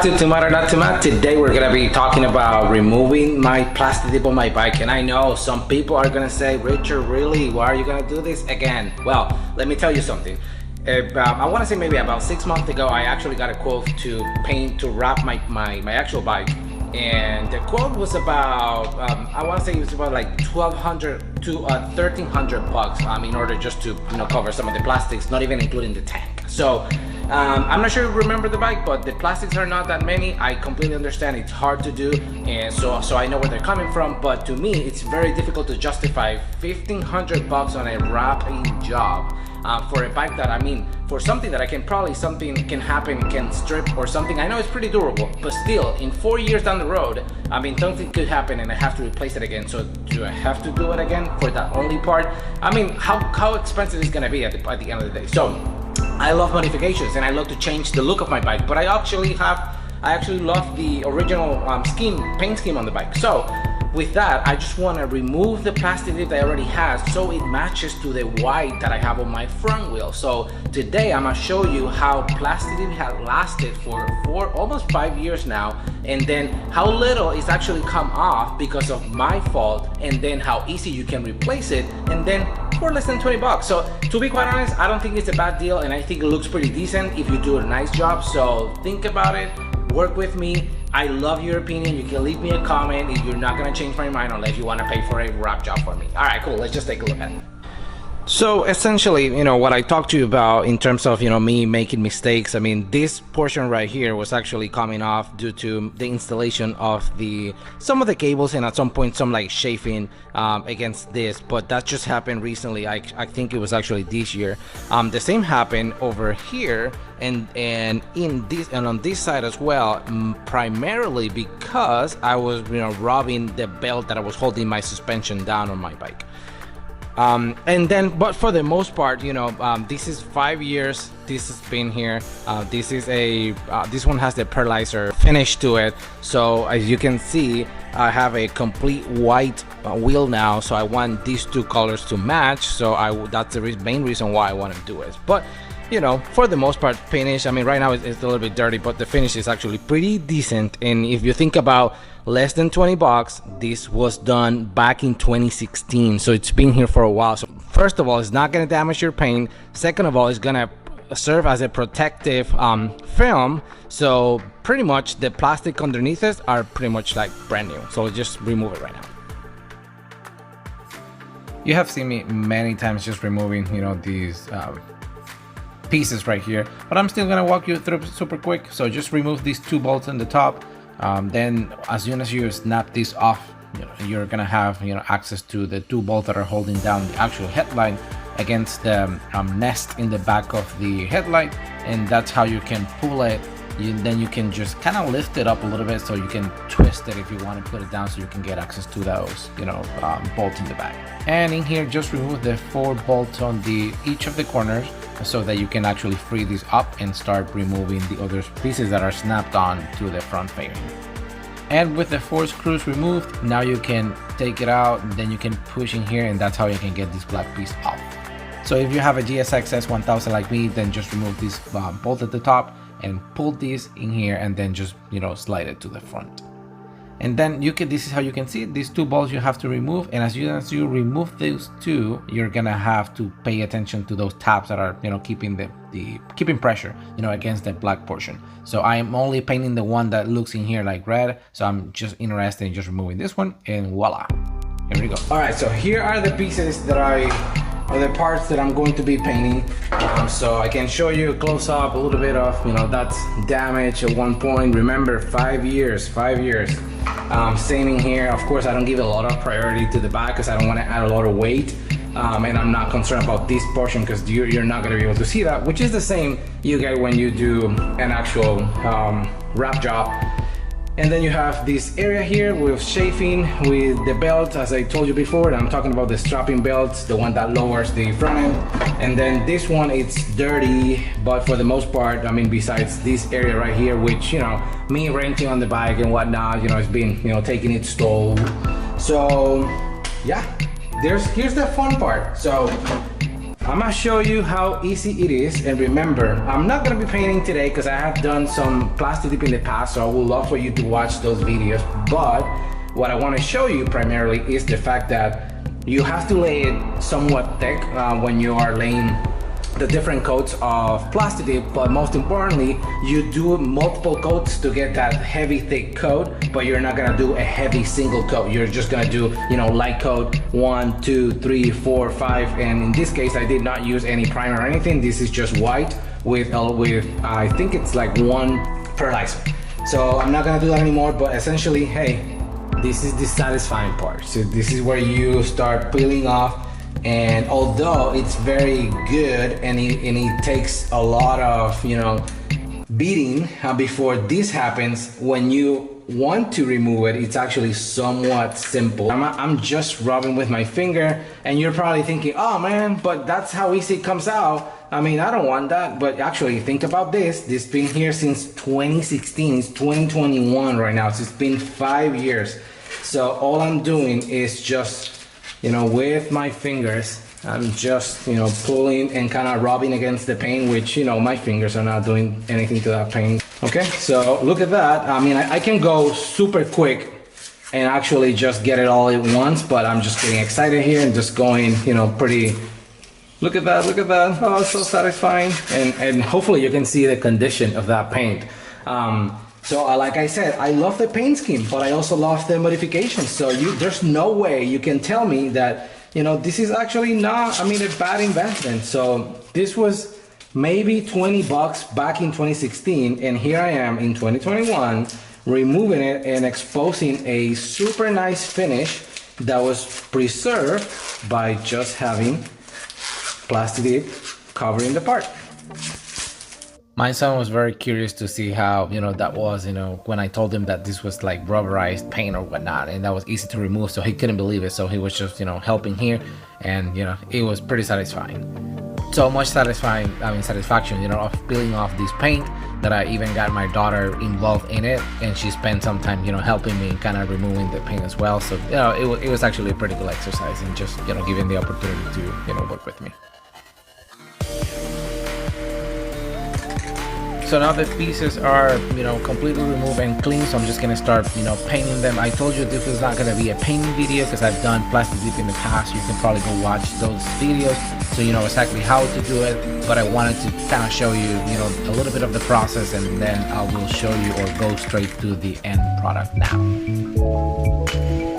back to Tomato. Today we're gonna be talking about removing my plastic tip on my bike. And I know some people are gonna say, Richard, really? Why are you gonna do this again? Well, let me tell you something. I want to say maybe about 6 months ago, I actually got a quote to wrap my actual bike. And the quote was about, I want to say it was about like 1,200 to 1,300 bucks in order just to cover some of the plastics, not even including the tank. So I'm not sure you remember the bike, but the plastics are not that many. I completely understand it's hard to do, and so I know where they're coming from. But to me, it's very difficult to justify 1,500 bucks on a wrapping job for a bike that, for something that something can happen, can strip or something. I know it's pretty durable, but still, in 4 years down the road, something could happen and I have to replace it again. So do I have to do it again for that only part? How expensive is it gonna be at the end of the day? So I love modifications and I love to change the look of my bike, but I actually love the original paint scheme on the bike. So with that, I just want to remove the plastic tip that I already have so it matches to the white that I have on my front wheel. So today I'm gonna show you how plastic tip has lasted for almost 5 years now, and then how little it's actually come off because of my fault, and then how easy you can replace it, and then for less than 20 bucks. So to be quite honest, I don't think it's a bad deal, and I think it looks pretty decent if you do a nice job. So think about it, work with me. I love your opinion. You can leave me a comment if you're not gonna change my mind unless you wanna pay for a wrap job for me. All right, cool, let's just take a look at it. So essentially, what I talked to you about in terms of, me making mistakes, this portion right here was actually coming off due to the installation of some of the cables, and at some point some like chafing against this, but that just happened recently. I think it was actually this year. The same happened over here and on this side as well, primarily because I was rubbing the belt that I was holding my suspension down on my bike. But for the most part, this is 5 years this has been here. This one has the pearlizer finish to it. So as you can see, I have a complete white wheel now. So I want these two colors to match. So that's the main reason why I want to do it. But for the most part, finish, right now it's a little bit dirty, but the finish is actually pretty decent. And if you think about less than 20 bucks, this was done back in 2016, so it's been here for a while. So first of all, it's not going to damage your paint. Second of all, it's going to serve as a protective film. So pretty much the plastic underneath it are pretty much like brand new. So just remove it right now. You have seen me many times just removing these pieces right here, but I'm still gonna walk you through super quick. So just remove these two bolts on the top. Then as soon as you snap these off, you're gonna have access to the two bolts that are holding down the actual headlight against the nest in the back of the headlight, and that's how you can pull it. Then you can just kind of lift it up a little bit so you can twist it if you want to put it down, so you can get access to those bolts in the back. And in here, just remove the 4 bolts on each of the corners so that you can actually free these up and start removing the other pieces that are snapped on to the front fairing. And with the 4 screws removed, now you can take it out, and then you can push in here, and that's how you can get this black piece off. So if you have a GSX-S1000 like me, then just remove this bolt at the top and pull this in here, and then just slide it to the front. And then this is how you can see these 2 bolts you have to remove. And as you remove those 2, you're gonna have to pay attention to those tabs that are keeping pressure against the black portion. So I am only painting the one that looks in here like red, so I'm just interested in just removing this one, and voila, here we go. All right, so here are the pieces that are the parts that I'm going to be painting. So I can show you close up a little bit of that's damage at one point. Remember, 5 years. Same in here. Of course, I don't give a lot of priority to the back because I don't want to add a lot of weight, and I'm not concerned about this portion because you're not going to be able to see that, which is the same you get when you do an actual wrap job. And then you have this area here with chafing with the belt, as I told you before, and I'm talking about the strapping belts, the one that lowers the front end. And then this one, it's dirty, but for the most part, besides this area right here, which, me renting on the bike and whatnot, it's been, taking its toll. So yeah, here's the fun part. So I'm gonna show you how easy it is. And remember, I'm not gonna be painting today because I have done some plastic dip in the past, so I would love for you to watch those videos. But what I want to show you primarily is the fact that you have to lay it somewhat thick when you are laying the different coats of plastic dip, but most importantly, you do multiple coats to get that heavy thick coat, but you're not gonna do a heavy single coat. You're just gonna do, you know, light coat 1, 2, 3, 4, 5, and in this case I did not use any primer or anything. This is just white with I think it's like 1 pearlizer. So I'm not gonna do that anymore, but essentially, hey, this is the satisfying part. So this is where you start peeling off. And although it's very good and it takes a lot of, you know, beating before this happens, when you want to remove it, it's actually somewhat simple. I'm just rubbing with my finger, and you're probably thinking, oh man, but that's how easy it comes out. I mean, I don't want that. But actually, think about this. This has been here since 2016. It's 2021 right now. So it's been 5 years. So all I'm doing is just, you know, with my fingers, I'm just, you know, pulling and kind of rubbing against the paint, which, you know, my fingers are not doing anything to that paint. Okay, so look at that. I mean, I can go super quick and actually just get it all at once, but I'm just getting excited here and just going, you know, pretty. Look at that, look at that. Oh, it's so satisfying. And hopefully you can see the condition of that paint. So like I said, I love the paint scheme, but I also love the modifications. So there's no way you can tell me that, you know, this is actually not, I mean, a bad investment. So this was maybe 20 bucks back in 2016, and here I am in 2021 removing it and exposing a super nice finish that was preserved by just having plastic dip covering the part. My son was very curious to see how, you know, that was, you know, when I told him that this was like rubberized paint or whatnot, and that was easy to remove, so he couldn't believe it. So he was just, you know, helping here, and, you know, it was pretty satisfying. So much satisfaction, you know, of peeling off this paint that I even got my daughter involved in it, and she spent some time, you know, helping me kind of removing the paint as well. So, you know, it was actually a pretty cool exercise, and just, you know, giving the opportunity to, you know, work with me. So now the pieces are, you know, completely removed and clean, so I'm just gonna start, you know, painting them. I told you this was not gonna be a painting video because I've done plastic dip in the past. You can probably go watch those videos so you know exactly how to do it, but I wanted to kind of show you, you know, a little bit of the process, and then I will show you or go straight to the end product now.